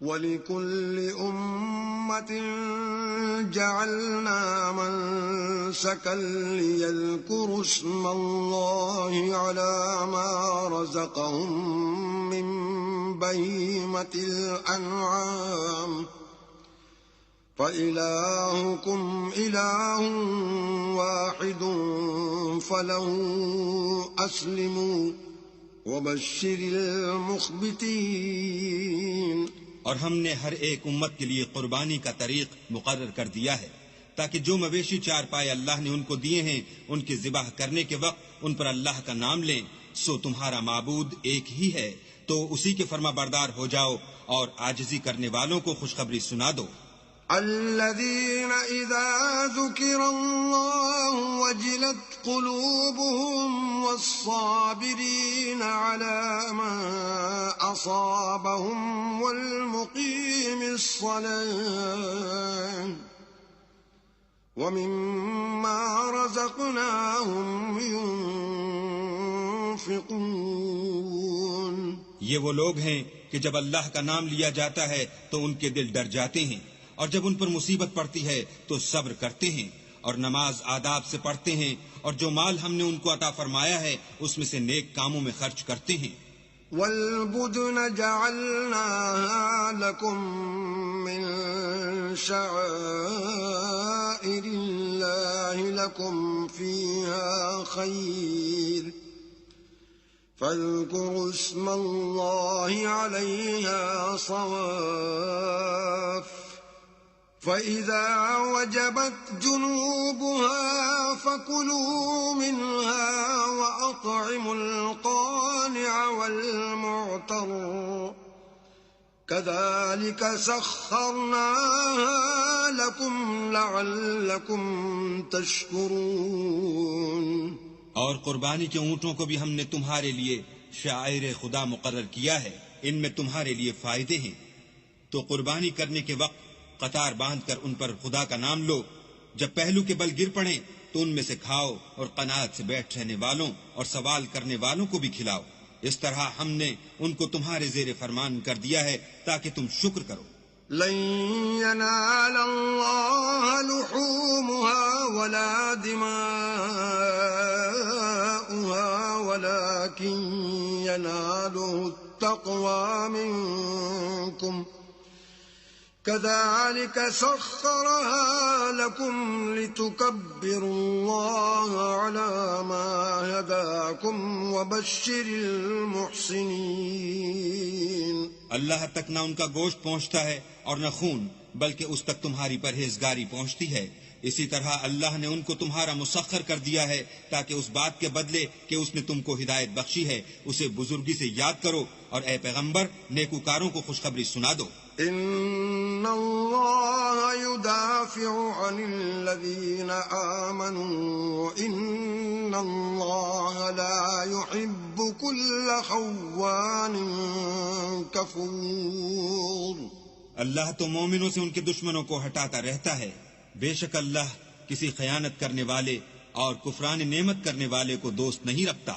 وَلِكُلِّ أُمَّةٍ جَعَلْنَا مَنسَكًا لِيَذْكُرُوا اسْمَ اللَّهِ عَلَى مَا رَزَقَهُم مِّن بَهِيمَةِ الْأَنْعَامِ فَإِلَٰهُكُمْ إِلَٰهٌ وَاحِدٌ فَلَهُ أَسْلِمُوا وَبَشِّرِ الْمُخْبِتِينَ۔ اور ہم نے ہر ایک امت کے لیے قربانی کا طریق مقرر کر دیا ہے تاکہ جو مویشی چار پائے اللہ نے ان کو دیے ہیں ان کے ذبح کرنے کے وقت ان پر اللہ کا نام لیں۔ سو تمہارا معبود ایک ہی ہے تو اسی کے فرما بردار ہو جاؤ اور عاجزی کرنے والوں کو خوشخبری سنا دو۔ الذين إذا ذكر الله وجلت قلوبهم والصابرين على ما أصابهم والمقيم الصلاة ومما رزقناهم ينفقون۔ یہ وہ لوگ ہیں کہ جب اللہ کا نام لیا جاتا ہے تو ان کے دل ڈر جاتے ہیں، اور جب ان پر مصیبت پڑتی ہے تو صبر کرتے ہیں اور نماز آداب سے پڑھتے ہیں، اور جو مال ہم نے ان کو عطا فرمایا ہے اس میں سے نیک کاموں میں خرچ کرتے ہیں۔ وَالْبُدْنَ جَعَلْنَاهَا لَكُم مِّن شَعَائِرِ اللَّهِ لَكُمْ فِيهَا خَيْرٌ فَاذْكُرُوا اسْمَ اللَّهِ عَلَيْهَا صَوَافَّ فَإِذَا وَجَبَتْ جُنُوبُهَا فَكُلُوا مِنْهَا وَأَطْعِمُوا الْقَانِعَ وَالْمُعْتَرَّ كَذَلِكَ سَخَّرْنَاهَا لَكُمْ لَعَلَّكُمْ تَشْكُرُونَ۔ اور قربانی کے اونٹوں کو بھی ہم نے تمہارے لیے شعائر خدا مقرر کیا ہے، ان میں تمہارے لیے فائدے ہیں۔ تو قربانی کرنے کے وقت قطار باندھ کر ان پر خدا کا نام لو، جب پہلو کے بل گر پڑیں تو ان میں سے کھاؤ اور قناعت سے بیٹھ رہنے والوں اور سوال کرنے والوں کو بھی کھلاؤ۔ اس طرح ہم نے ان کو تمہارے زیر فرمان کر دیا ہے تاکہ تم شکر کرو۔ لن ينال الله لحومها ولا دماؤها ولكن يناله التقوى منكم كذلك سخرها لكم لتكبروا الله على ما هداكم وبشر المحسنين۔ اللہ تک نہ ان کا گوشت پہنچتا ہے اور نہ خون، بلکہ اس تک تمہاری پرہیزگاری پہنچتی ہے۔ اسی طرح اللہ نے ان کو تمہارا مسخر کر دیا ہے تاکہ اس بات کے بدلے کہ اس نے تم کو ہدایت بخشی ہے اسے بزرگی سے یاد کرو، اور اے پیغمبر نیکوکاروں کو خوشخبری سنا دو۔ ان اللہ يدافع عن الذین آمنوا ان اللہ لا يحب كل خوان کفور۔ اللہ تو مومنوں سے ان کے دشمنوں کو ہٹاتا رہتا ہے، بے شک اللہ کسی خیانت کرنے والے اور کفران نعمت کرنے والے کو دوست نہیں رکھتا۔